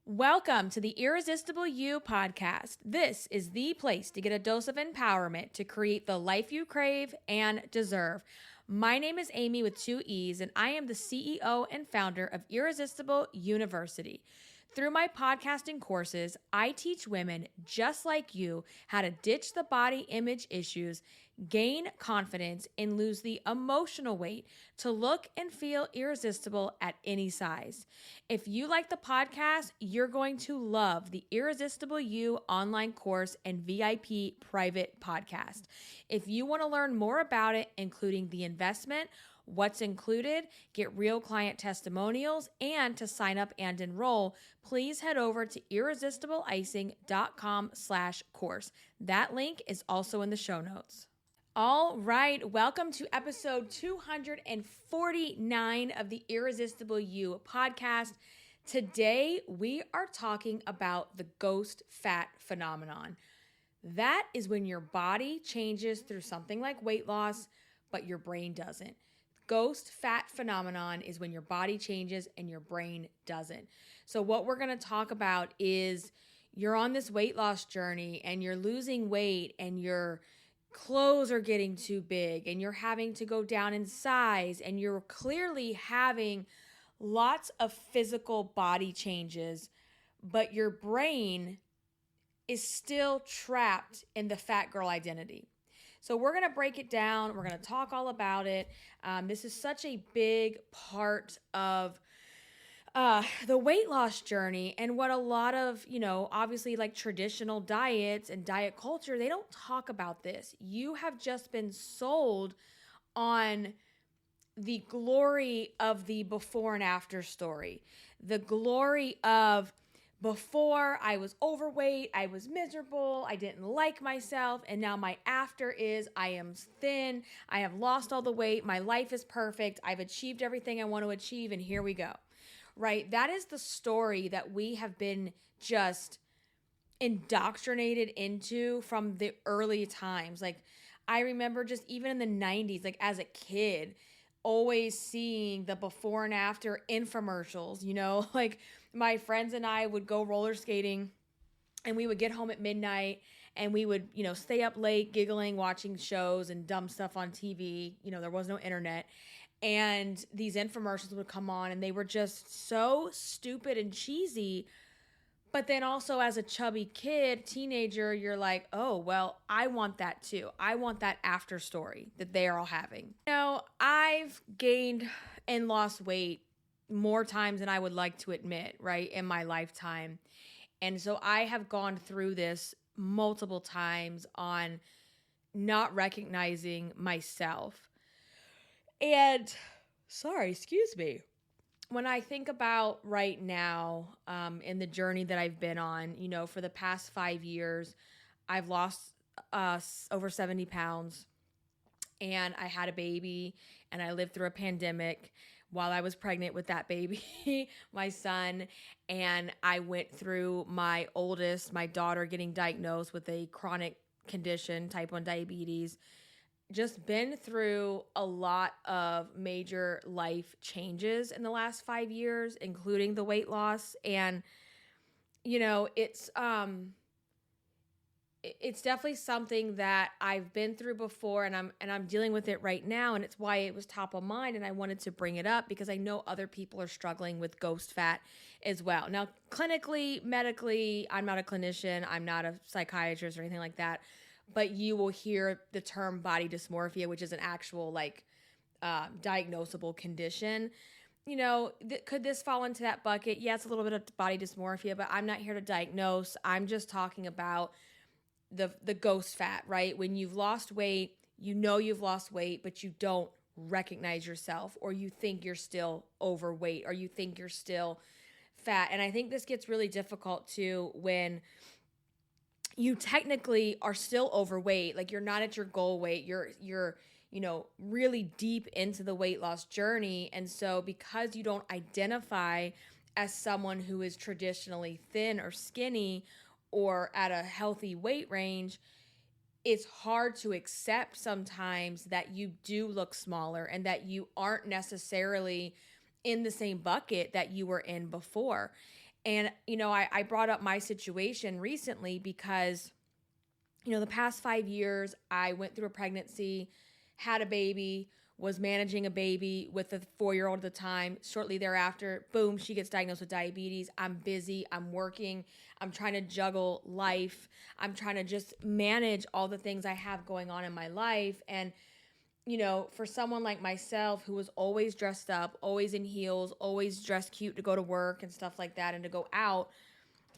Welcome to the Irresistible You podcast. This is the place to get a dose of empowerment to create the life you crave and deserve. My name is Amy with two E's, and I am the CEO and founder of Irresistible University. Through my podcasting courses, I teach women just like you how to ditch the body image issues, gain confidence, and lose the emotional weight to look and feel irresistible at any size. If you like the podcast, you're going to love the Irresistible You online course and VIP private podcast. If you want to learn more about it, including the investment, what's included, get real client testimonials, and to sign up and enroll, please head over to irresistibleicing.com/course. That link is also in the show notes. All right, welcome to episode 249 of the Irresistible You podcast. Today, we are talking about the ghost fat phenomenon. That is when your body changes through something like weight loss, but your brain doesn't. Ghost fat phenomenon is when your body changes and your brain doesn't. So what we're going to talk about is you're on this weight loss journey and you're losing weight and your clothes are getting too big and you're having to go down in size and you're clearly having lots of physical body changes, but your brain is still trapped in the fat girl identity. So we're going to break it down. We're going to talk all about it. This is such a big part of the weight loss journey, and what a lot of, obviously like traditional diets and diet culture, they don't talk about this. You have just been sold on the glory of the before and after story, the glory of before I was overweight, I was miserable, I didn't like myself, and now my after is I am thin, I have lost all the weight, my life is perfect, I've achieved everything I want to achieve, and here we go. Right? That is the story that we have been just indoctrinated into from the early times. Like, I remember just even in the 90s, like as a kid, always seeing the before and after infomercials, like my friends and I would go roller skating and we would get home at midnight and we would, stay up late giggling, watching shows and dumb stuff on TV. There was no internet. And these infomercials would come on and they were just so stupid and cheesy. But then also as a chubby kid, teenager, you're like, oh, well, I want that too. I want that after story that they are all having. I've gained and lost weight more times than I would like to admit, right, in my lifetime. And so I have gone through this multiple times on not recognizing myself. And, excuse me. When I think about right now in the journey that I've been on, for the past 5 years, I've lost over 70 pounds and I had a baby and I lived through a pandemic while I was pregnant with that baby, my son, and I went through my daughter getting diagnosed with a chronic condition, type 1 diabetes. Just been through a lot of major life changes in the last 5 years, including the weight loss. And, it's definitely something that I've been through before and I'm dealing with it right now. And it's why it was top of mind. And I wanted to bring it up because I know other people are struggling with ghost fat as well. Now, clinically, medically, I'm not a clinician. I'm not a psychiatrist or anything like that. But you will hear the term body dysmorphia, which is an actual diagnosable condition. Could this fall into that bucket? Yeah, it's a little bit of body dysmorphia, but I'm not here to diagnose. I'm just talking about the ghost fat, right? When you've lost weight, you've lost weight, but you don't recognize yourself, or you think you're still overweight, or you think you're still fat. And I think this gets really difficult too when you technically are still overweight, like you're not at your goal weight, you're really deep into the weight loss journey. And so because you don't identify as someone who is traditionally thin or skinny or at a healthy weight range, it's hard to accept sometimes that you do look smaller and that you aren't necessarily in the same bucket that you were in before. And, I brought up my situation recently because, the past 5 years, I went through a pregnancy, had a baby, was managing a baby with a 4-year-old at the time. Shortly thereafter, boom, she gets diagnosed with diabetes. I'm busy. I'm working. I'm trying to juggle life. I'm trying to just manage all the things I have going on in my life. And, for someone like myself who was always dressed up, always in heels, always dressed cute to go to work and stuff like that and to go out,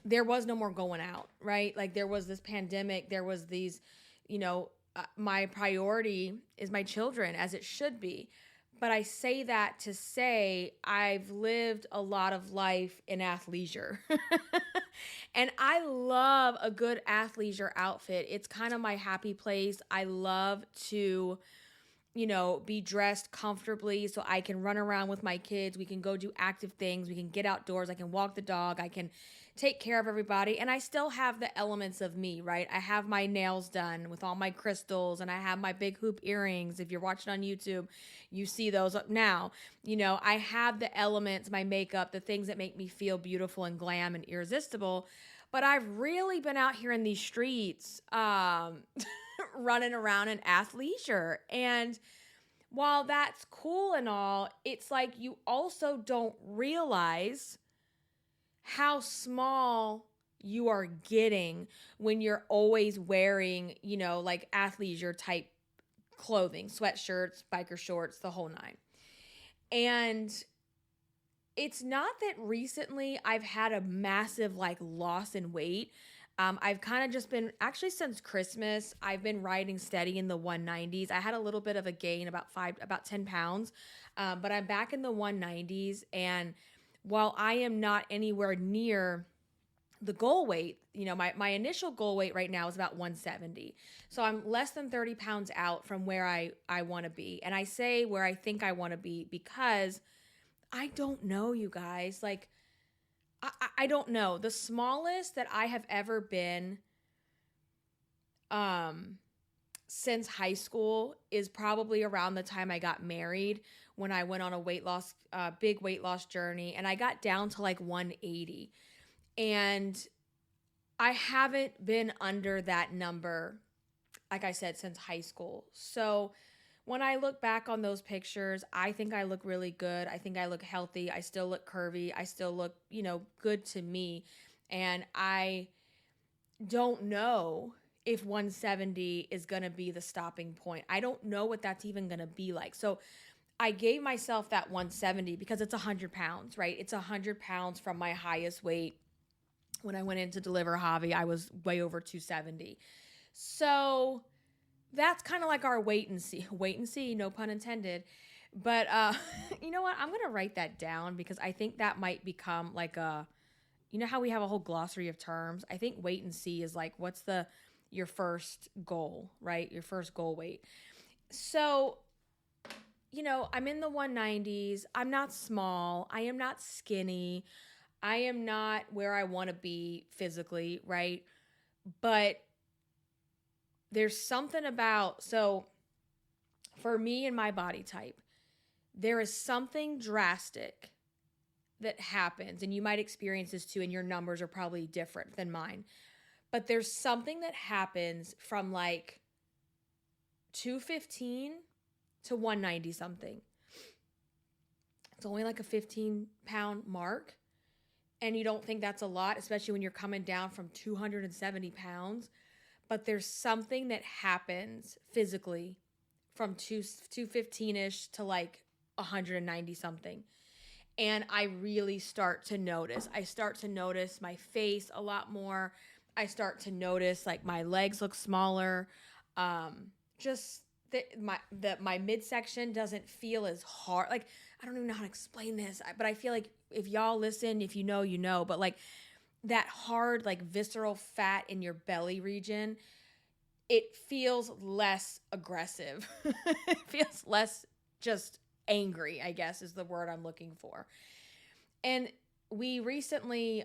there was no more going out, right? Like there was this pandemic, there was these, my priority is my children, as it should be. But I say that to say I've lived a lot of life in athleisure. And I love a good athleisure outfit. It's kind of my happy place. I love to, be dressed comfortably so I can run around with my kids. We can go do active things. We can get outdoors. I can walk the dog. I can take care of everybody. And I still have the elements of me, right? I have my nails done with all my crystals, and I have my big hoop earrings. If you're watching on YouTube, you see those up now. I have the elements, my makeup, the things that make me feel beautiful and glam and irresistible. But I've really been out here in these streets, running around in athleisure. And while that's cool and all, it's like you also don't realize how small you are getting when you're always wearing, like athleisure type clothing, sweatshirts, biker shorts, the whole nine. And it's not that recently I've had a massive loss in weight. I've kind of just been, actually since Christmas, I've been riding steady in the 190s. I had a little bit of a gain, about 10 pounds, but I'm back in the 190s. And while I am not anywhere near the goal weight, my initial goal weight right now is about 170. So I'm less than 30 pounds out from where I want to be. And I say where I think I want to be because I don't know, you guys. I don't know. The smallest that I have ever been since high school is probably around the time I got married, when I went on a big weight loss journey, and I got down to 180. And I haven't been under that number, like I said, since high school. So when I look back on those pictures, I think I look really good. I think I look healthy. I still look curvy. I still look, good to me. And I don't know if 170 is going to be the stopping point. I don't know what that's even going to be like. So I gave myself that 170 because it's 100 pounds, right? It's 100 pounds from my highest weight. When I went in to deliver Javi, I was way over 270. So that's kind of like our wait and see, no pun intended. But you know what? I'm going to write that down because I think that might become how we have a whole glossary of terms. I think wait and see is what's your first goal, right? Your first goal weight. So, I'm in the 190s. I'm not small. I am not skinny. I am not where I want to be physically, right? But there's something about, so for me and my body type, there is something drastic that happens, and you might experience this too, and your numbers are probably different than mine. But there's something that happens from 215 to 190 something. It's only a 15-pound mark, and you don't think that's a lot, especially when you're coming down from 270 pounds. But there's something that happens physically from 215-ish to 190 something. And I really start to notice. I start to notice my face a lot more. I start to notice my legs look smaller. Just my midsection doesn't feel as hard. I don't even know how to explain this, but I feel if y'all listen, if you know, but that hard, visceral fat in your belly region, it feels less aggressive. It feels less just angry, I guess is the word I'm looking for. And we recently,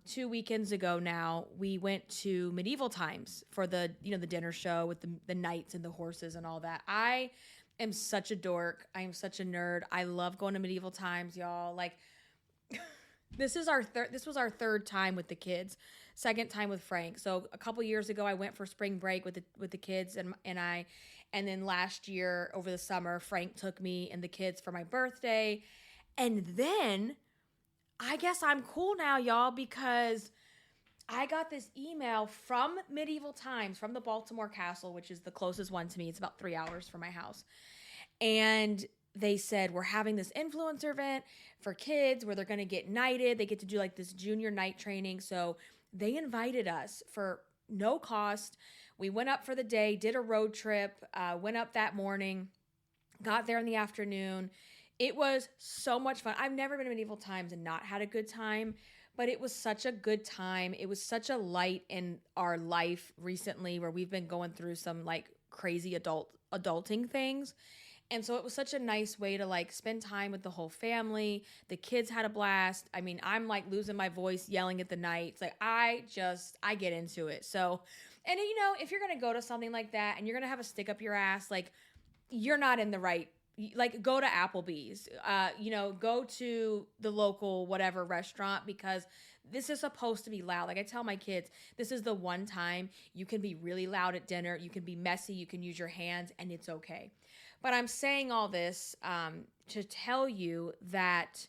2 weekends ago now, we went to medieval times for the dinner show with the knights and the horses and all that. I am such a dork. I am such a nerd. I love going to medieval times, y'all. This was our third time with the kids, second time with Frank. So a couple years ago, I went for spring break with the kids and then last year over the summer, Frank took me and the kids for my birthday, and then I guess I'm cool now, y'all, because I got this email from Medieval Times from the Baltimore Castle, which is the closest one to me. It's about 3 hours from my house, and they said, we're having this influencer event for kids where they're going to get knighted. They get to do like this junior knight training. So they invited us for no cost. We went up for the day, did a road trip, went up that morning, got there in the afternoon. It was so much fun. I've never been to Medieval Times and not had a good time, but it was such a good time. It was such a light in our life recently where we've been going through some like crazy adulting things. And so it was such a nice way to like spend time with the whole family. The kids had a blast. I mean, I'm like losing my voice yelling at the knights. Like I get into it. So, and you know, if you're going to go to something like that and you're going to have a stick up your ass, like you're not in the right, like go to Applebee's, go to the local whatever restaurant, because this is supposed to be loud. Like I tell my kids, this is the one time you can be really loud at dinner. You can be messy. You can use your hands and it's okay. But I'm saying all this to tell you that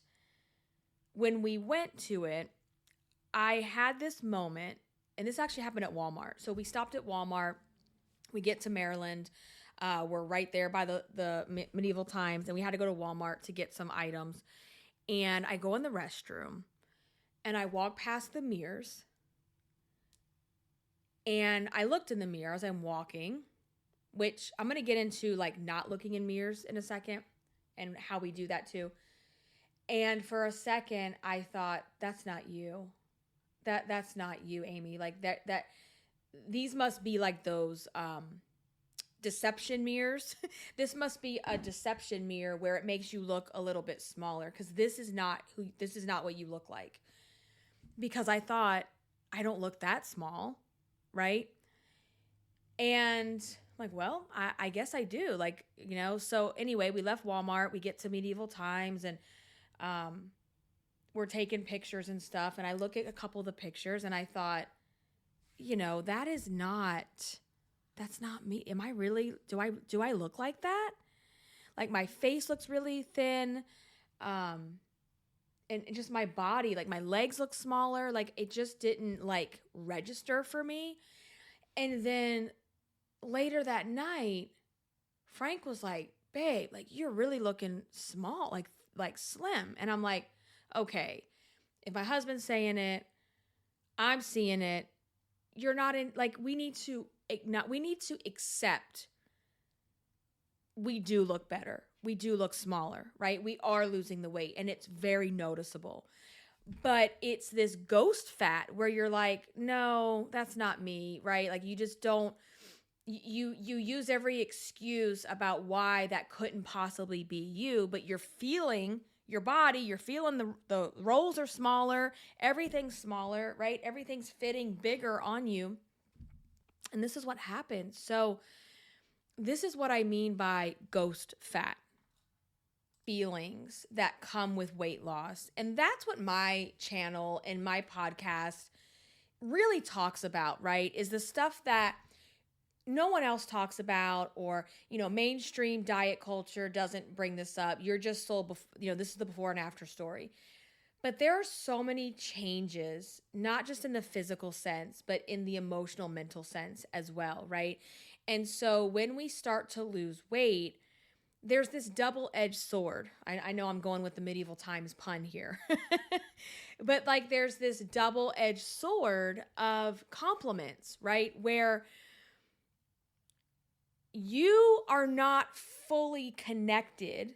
when we went to it, I had this moment, and this actually happened at Walmart. So we stopped at Walmart. We get to Maryland. We're right there by the Medieval Times, and we had to go to Walmart to get some items. And I go in the restroom, and I walk past the mirrors, and I looked in the mirror as I'm walking, which I'm going to get into like not looking in mirrors in a second and how we do that too. And for a second, I thought, that's not you. That's not you, Amy. Like that these must be like those deception mirrors. This must be a deception mirror where it makes you look a little bit smaller, because this is not what you look like. Because I thought, I don't look that small, right? And I'm like, well, I guess I do. Like, you know, so anyway, we left Walmart, we get to Medieval Times, and we're taking pictures and stuff. And I look at a couple of the pictures and I thought, you know, that's not me. Am I really, do I look like that? Like my face looks really thin. And just my body, like my legs look smaller. Like it just didn't like register for me. And then later that night, Frank was like, babe, like you're really looking small, like slim. And I'm like, okay, if my husband's saying it, I'm seeing it. You're not in, like, we need to accept we do look better. We do look smaller, right? We are losing the weight and it's very noticeable. But it's this ghost fat where you're like, no, that's not me, right? Like you just don't, you use every excuse about why that couldn't possibly be you, but you're feeling your body, you're feeling the rolls are smaller, everything's smaller, right? Everything's fitting bigger on you. And this is what happens. So this is what I mean by ghost fat feelings that come with weight loss. And that's what my channel and my podcast really talks about, right? Is the stuff that no one else talks about, or, you know, mainstream diet culture doesn't bring this up. You're just sold, this is the before and after story. But there are so many changes, not just in the physical sense, but in the emotional, mental sense as well, right? And so when we start to lose weight, there's this double-edged sword. I know I'm going with the Medieval Times pun here. But like there's this double-edged sword of compliments, right? Where you are not fully connected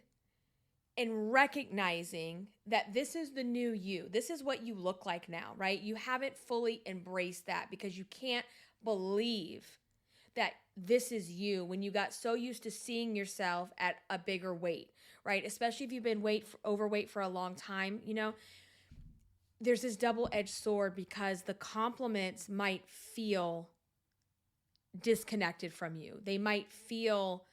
in recognizing that this is the new you. This is what you look like now, right? You haven't fully embraced that because you can't believe that this is you when you got so used to seeing yourself at a bigger weight, right? Especially if you've been overweight for a long time, you know, there's this double-edged sword because the compliments might feel disconnected from you. They might feel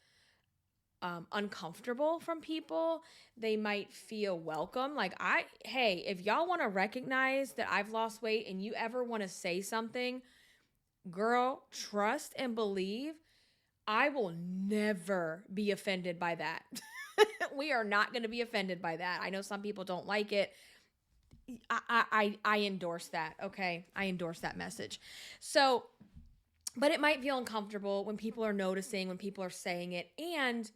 uncomfortable from people. They might feel welcome. Like, hey, if y'all want to recognize that I've lost weight and you ever want to say something, girl, trust and believe I will never be offended by that. We are not going to be offended by that. I know some people don't like it. I endorse that. Okay. I endorse that message. So, but it might feel uncomfortable when people are noticing, when people are saying it. And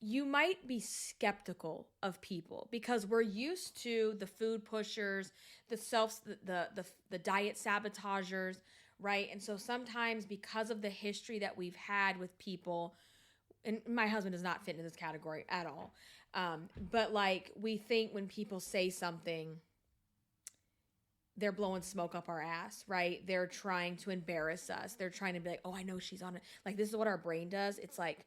you might be skeptical of people because we're used to the food pushers, the diet sabotagers, right? And so sometimes because of the history that we've had with people, and my husband does not fit into this category at all. But like, we think when people say something, they're blowing smoke up our ass, right? They're trying to embarrass us. They're trying to be like, oh, I know she's on it. Like, this is what our brain does. It's like,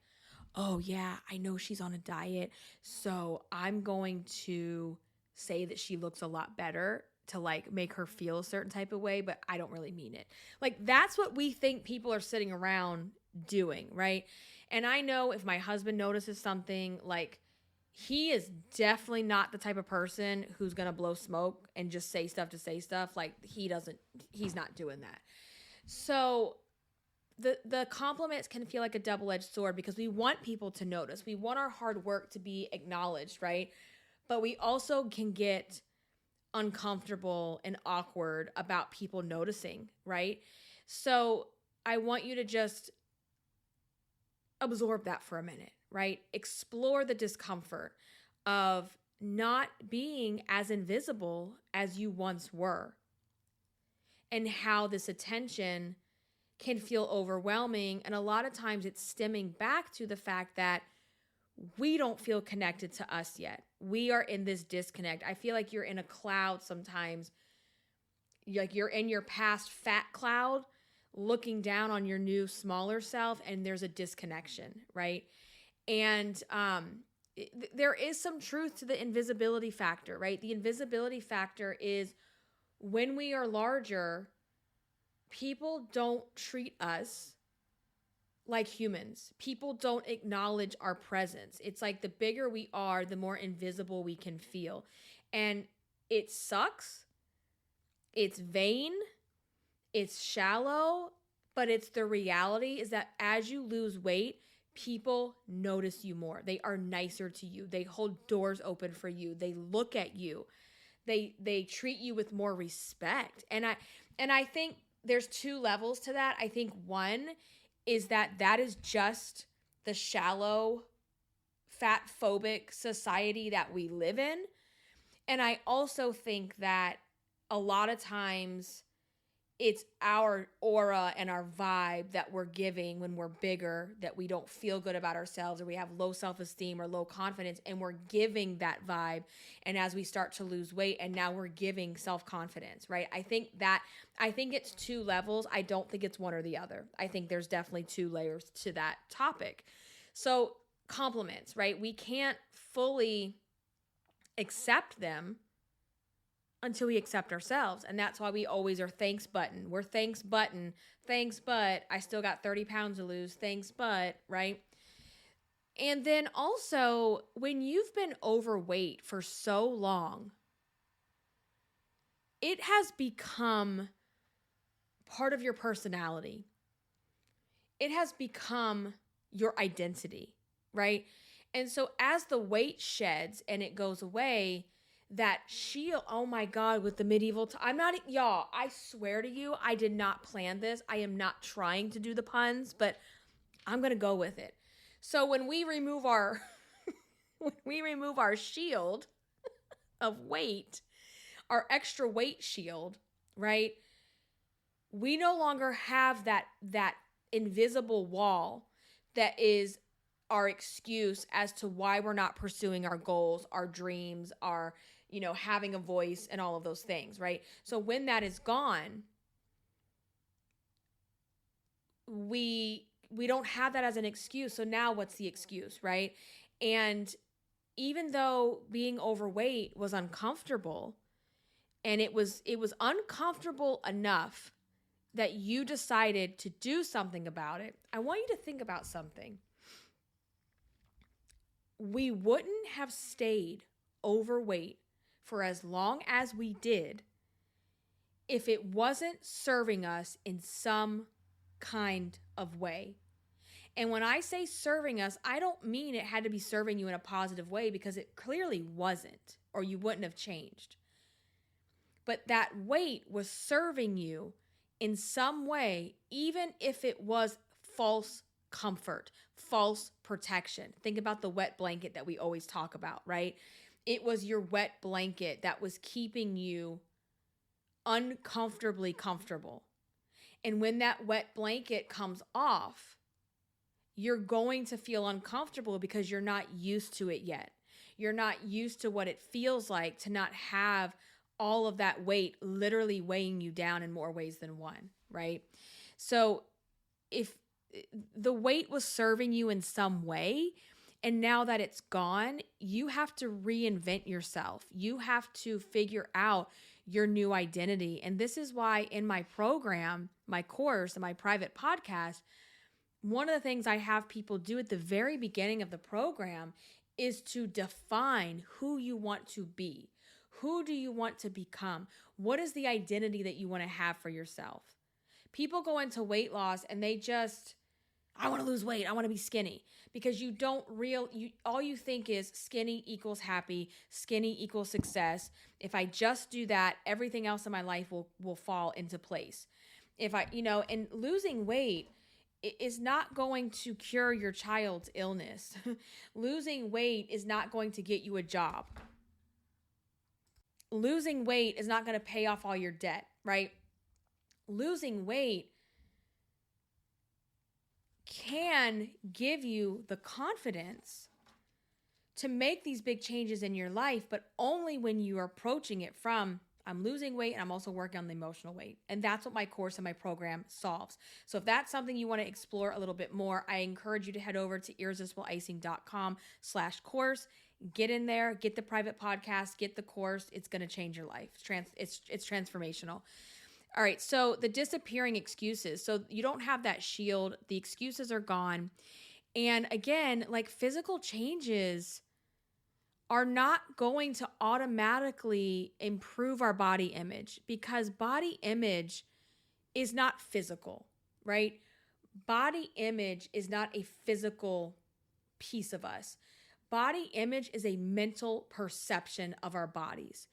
oh yeah, I know she's on a diet, so I'm going to say that she looks a lot better to like make her feel a certain type of way, but I don't really mean it. Like, that's what we think people are sitting around doing, right? And I know if my husband notices something, like, he is definitely not the type of person who's going to blow smoke and just say stuff to say stuff. Like, he's not doing that. So the compliments can feel like a double-edged sword because we want people to notice. We want our hard work to be acknowledged, right? But we also can get uncomfortable and awkward about people noticing, right? So I want you to just absorb that for a minute, right? Explore the discomfort of not being as invisible as you once were, and how this attention can feel overwhelming. And a lot of times it's stemming back to the fact that we don't feel connected to us yet. We are in this disconnect. I feel like you're in a cloud sometimes. Like, you're in your past fat cloud looking down on your new smaller self, and there's a disconnection, right? And there is some truth to the invisibility factor, right? The invisibility factor is when we are larger, people don't treat us like humans. People don't acknowledge our presence. It's like the bigger we are, the more invisible we can feel. And it sucks. It's vain. It's shallow. But it's the reality is that as you lose weight, people notice you more. They are nicer to you. They hold doors open for you. They look at you. They treat you with more respect. And I think there's two levels to that. I think one is that is just the shallow, fat phobic society that we live in. And I also think that a lot of times it's our aura and our vibe that we're giving when we're bigger, that we don't feel good about ourselves, or we have low self-esteem or low confidence, and we're giving that vibe. And as we start to lose weight, and now we're giving self-confidence, right? I think it's two levels. I don't think it's one or the other. I think there's definitely two layers to that topic. So compliments, right? We can't fully accept them until we accept ourselves. And that's why we always are thanks button. We're thanks button. Thanks, but I still got 30 pounds to lose. Thanks, but, right? And then also, when you've been overweight for so long, it has become part of your personality. It has become your identity, right? And so as the weight sheds and it goes away, that shield, oh my God, with the medieval, y'all, I swear to you, I did not plan this. I am not trying to do the puns, but I'm going to go with it. So when we remove our, shield of weight, our extra weight shield, right? We no longer have that invisible wall that is our excuse as to why we're not pursuing our goals, our dreams, our, having a voice and all of those things, right? So when that is gone, we don't have that as an excuse. So now what's the excuse, right? And even though being overweight was uncomfortable, and it was uncomfortable enough that you decided to do something about it, I want you to think about something. we wouldn't have stayed overweight for as long as we did if it wasn't serving us in some kind of way. And when I say serving us, I don't mean it had to be serving you in a positive way, because it clearly wasn't, or you wouldn't have changed. But that weight was serving you in some way, even if it was false comfort, false protection. Think about the wet blanket that we always talk about, right? It was your wet blanket that was keeping you uncomfortably comfortable. And when that wet blanket comes off, you're going to feel uncomfortable because you're not used to it yet. You're not used to what it feels like to not have all of that weight literally weighing you down in more ways than one, right? So if the weight was serving you in some way, and now that it's gone, you have to reinvent yourself. You have to figure out your new identity. And this is why in my program, my course, and my private podcast, one of the things I have people do at the very beginning of the program is to define who you want to be. Who do you want to become? What is the identity that you want to have for yourself? People go into weight loss and I want to lose weight. I want to be skinny, because all you think is skinny equals happy, skinny equals success. If I just do that, everything else in my life will fall into place. And losing weight is not going to cure your child's illness. Losing weight is not going to get you a job. Losing weight is not going to pay off all your debt, right? Losing weight can give you the confidence to make these big changes in your life, but only when you are approaching it from, I'm losing weight and I'm also working on the emotional weight. And that's what my course and my program solves. So if that's something you want to explore a little bit more, I encourage you to head over to irresistibleicing.com/course. Get in there, get the private podcast, get the course. It's going to change your life. It's transformational. All right, so the disappearing excuses. So you don't have that shield. The excuses are gone. And again, like, physical changes are not going to automatically improve our body image, because body image is not physical, right? Body image is not a physical piece of us. Body image is a mental perception of our bodies.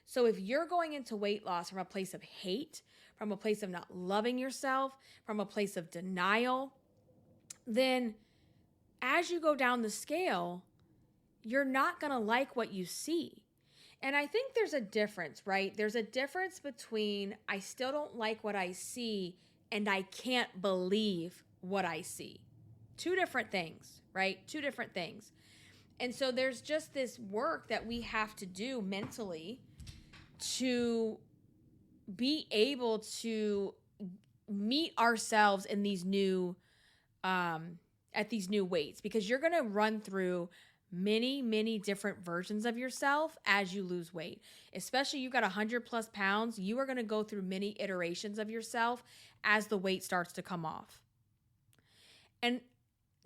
So if you're going into weight loss from a place of hate, from a place of not loving yourself, from a place of denial, then as you go down the scale, you're not going to like what you see. And I think there's a difference, right? There's a difference between I still don't like what I see and I can't believe what I see. Two different things, right? Two different things. And so there's just this work that we have to do mentally to be able to meet ourselves in these new, at these new weights, because you're going to run through many, many different versions of yourself as you lose weight. Especially you've got 100 plus pounds, you are going to go through many iterations of yourself as the weight starts to come off. And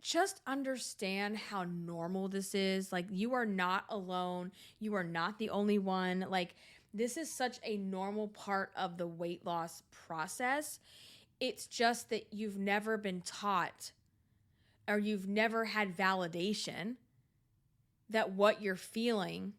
just understand how normal this is. Like, you are not alone. You are not the only one. Like, this is such a normal part of the weight loss process. It's just that you've never been taught, or you've never had validation that what you're feeling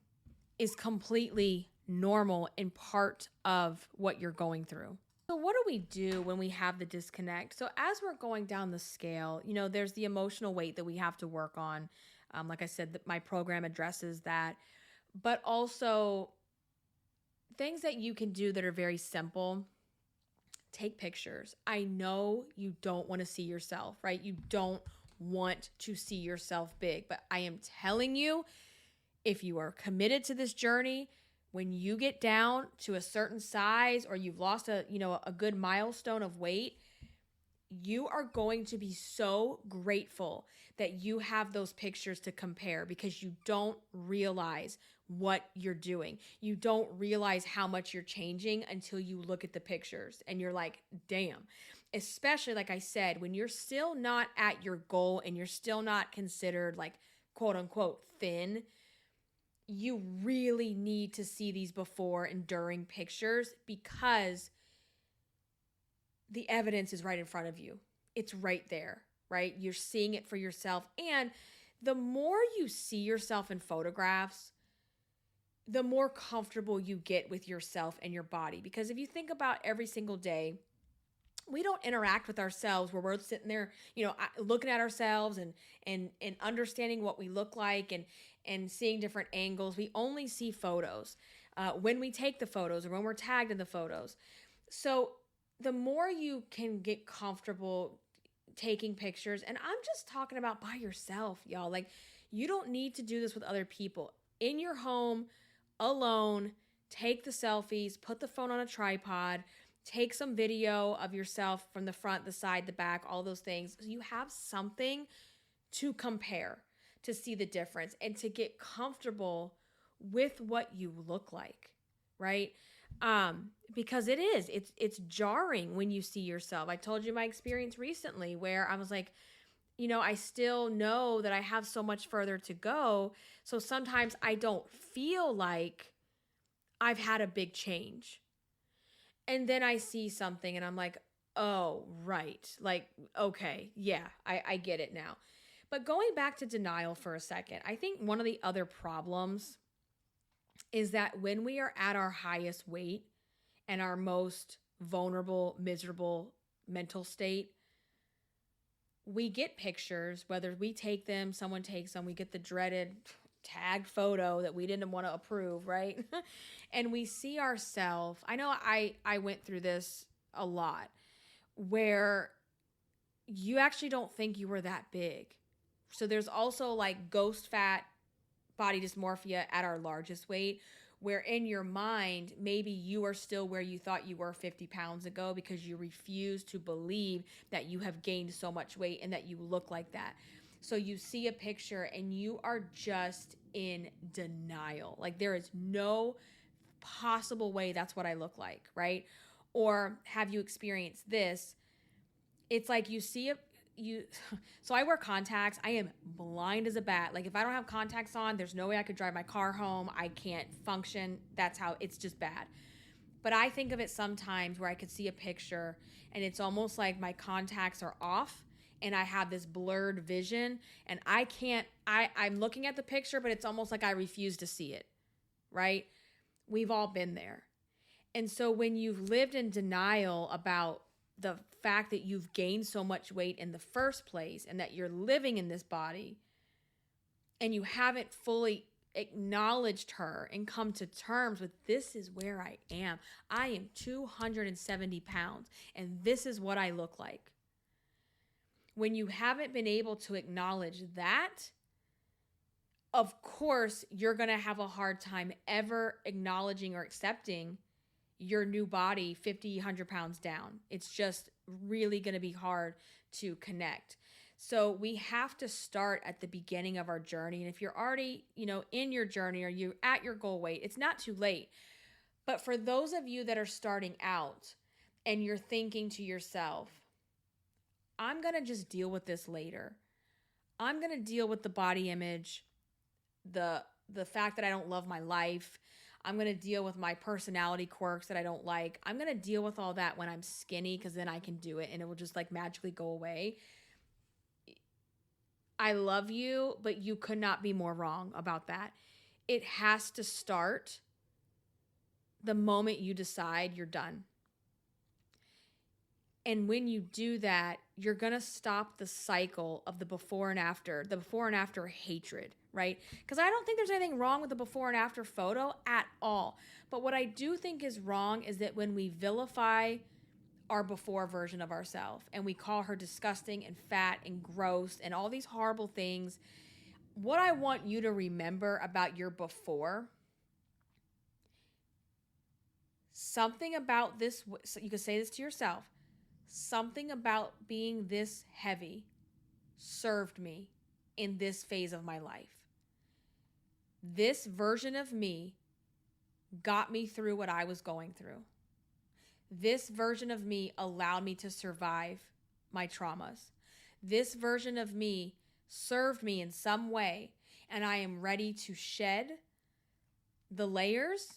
is completely normal and part of what you're going through. So what do we do when we have the disconnect? So as we're going down the scale, there's the emotional weight that we have to work on. Like I said, my program addresses that, but also things that you can do that are very simple. Take pictures. I know you don't want to see yourself, right? You don't want to see yourself big, but I am telling you, if you are committed to this journey, when you get down to a certain size, or you've lost a good milestone of weight, you are going to be so grateful that you have those pictures to compare, because you don't realize what you're doing. You don't realize how much you're changing until you look at the pictures and you're like, damn. Especially, like I said, when you're still not at your goal and you're still not considered like quote unquote thin, you really need to see these before and during pictures because the evidence is right in front of you. It's right there, right? You're seeing it for yourself. And the more you see yourself in photographs, the more comfortable you get with yourself and your body. Because if you think about every single day, we don't interact with ourselves where we're sitting there, looking at ourselves and understanding what we look like and seeing different angles. We only see photos when we take the photos or when we're tagged in the photos. So the more you can get comfortable taking pictures, and I'm just talking about by yourself, y'all. Like, you don't need to do this with other people. In your home, alone, take the selfies, put the phone on a tripod, take some video of yourself from the front, the side, the back, all those things. So you have something to compare, to see the difference, and to get comfortable with what you look like, right? Because it's jarring when you see yourself. I told you my experience recently where I was like, I still know that I have so much further to go. So sometimes I don't feel like I've had a big change. And then I see something and I'm like, oh, right. Like, okay, yeah, I get it now. But going back to denial for a second, I think one of the other problems is that when we are at our highest weight and our most vulnerable, miserable mental state, we get pictures, whether we take them, someone takes them, we get the dreaded tagged photo that we didn't want to approve, right? And we see ourselves. I know I went through this a lot where you actually don't think you were that big. So there's also like ghost fat, body dysmorphia at our largest weight, where in your mind, maybe you are still where you thought you were 50 pounds ago because you refuse to believe that you have gained so much weight and that you look like that. So you see a picture and you are just in denial. Like, there is no possible way that's what I look like, right? Or have you experienced this? It's like you see so I wear contacts. I am blind as a bat. Like, if I don't have contacts on, there's no way I could drive my car home. I can't function. That's how it's just bad. But I think of it sometimes where I could see a picture and it's almost like my contacts are off and I have this blurred vision and I'm looking at the picture, but it's almost like I refuse to see it, right? We've all been there. And so when you've lived in denial about the fact that you've gained so much weight in the first place and that you're living in this body and you haven't fully acknowledged her and come to terms with, this is where I am. I am 270 pounds and this is what I look like. When you haven't been able to acknowledge that, of course, you're going to have a hard time ever acknowledging or accepting your new body 50, 100 pounds down. It's just really going to be hard to connect. So we have to start at the beginning of our journey. And if you're already, in your journey or you're at your goal weight, it's not too late. But for those of you that are starting out and you're thinking to yourself, I'm going to just deal with this later. I'm going to deal with the body image, the fact that I don't love my life. I'm going to deal with my personality quirks that I don't like. I'm going to deal with all that when I'm skinny because then I can do it and it will just like magically go away. I love you, but you could not be more wrong about that. It has to start the moment you decide you're done. And when you do that, you're going to stop the cycle of the before and after hatred, right? Because I don't think there's anything wrong with the before and after photo at all. But what I do think is wrong is that when we vilify our before version of ourselves and we call her disgusting and fat and gross and all these horrible things, what I want you to remember about your before, something about this, so you can say this to yourself, something about being this heavy served me in this phase of my life. This version of me got me through what I was going through. This version of me allowed me to survive my traumas. This version of me served me in some way. and I am ready to shed the layers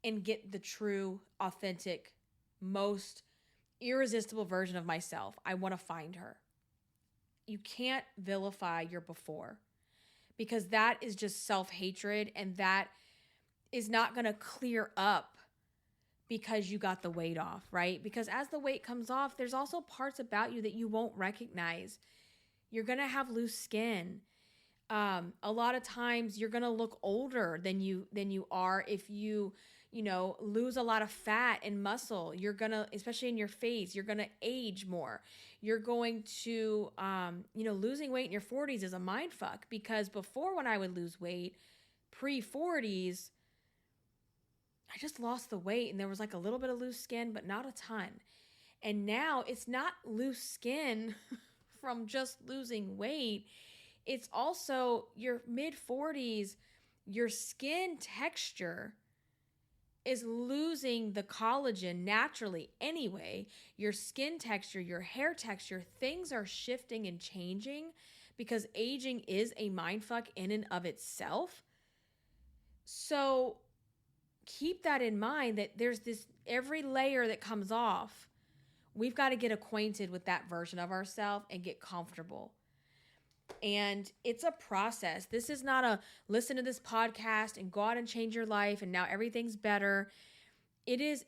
and get the true, authentic, most irresistible version of myself. I want to find her. You can't vilify your before, because that is just self-hatred, and that is not going to clear up because you got the weight off, right? Because as the weight comes off, there's also parts about you that you won't recognize. You're going to have loose skin. A lot of times you're going to look older than you are if you lose a lot of fat and muscle. You're going to, especially in your face, you're going to age more. You're going to, losing weight in your 40s is a mind fuck, because before, when I would lose weight, pre-40s, I just lost the weight and there was like a little bit of loose skin, but not a ton. And now it's not loose skin from just losing weight. It's also your mid-40s, your skin texture is losing the collagen naturally anyway. Your skin texture, your hair texture, things are shifting and changing because aging is a mindfuck in and of itself. So keep that in mind, that there's this, every layer that comes off, we've got to get acquainted with that version of ourselves and get comfortable. And it's a process. This is not a listen to this podcast and go out and change your life and now everything's better. It is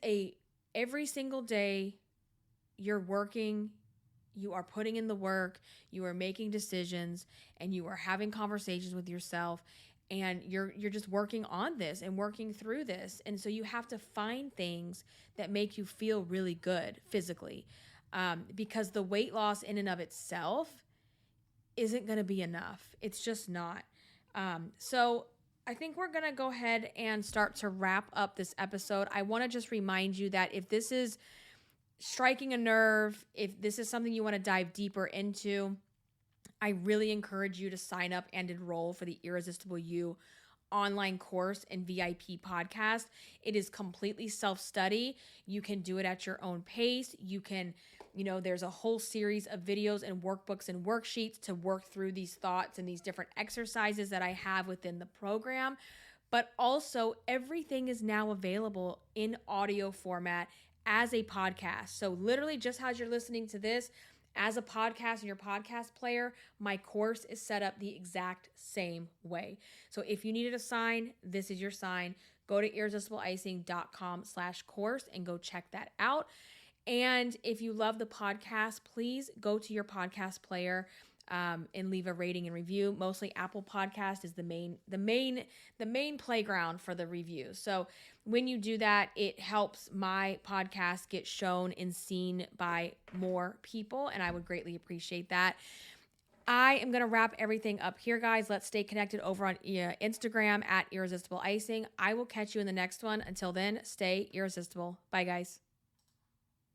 every single day you're working, you are putting in the work, you are making decisions, and you are having conversations with yourself. And you're just working on this and working through this. And so you have to find things that make you feel really good physically, because the weight loss in and of itself isn't going to be enough. It's just not. So I think we're going to go ahead and start to wrap up this episode. I want to just remind you that if this is striking a nerve, if this is something you want to dive deeper into, I really encourage you to sign up and enroll for the Irresistible You online course and VIP podcast. It is completely self-study. You can do it at your own pace. You can, there's a whole series of videos and workbooks and worksheets to work through these thoughts and these different exercises that I have within the program. But also, everything is now available in audio format as a podcast. So literally, just as you're listening to this, as a podcast in your podcast player, my course is set up the exact same way. So if you needed a sign, this is your sign. Go to irresistibleicing.com/course and go check that out. And if you love the podcast, please go to your podcast player and leave a rating and review. Mostly Apple Podcast is the main playground for the reviews. So when you do that, it helps my podcast get shown and seen by more people, and I would greatly appreciate that. I am going to wrap everything up here, guys. Let's stay connected over on Instagram at Irresistible Icing. I will catch you in the next one. Until then, stay irresistible. Bye, guys.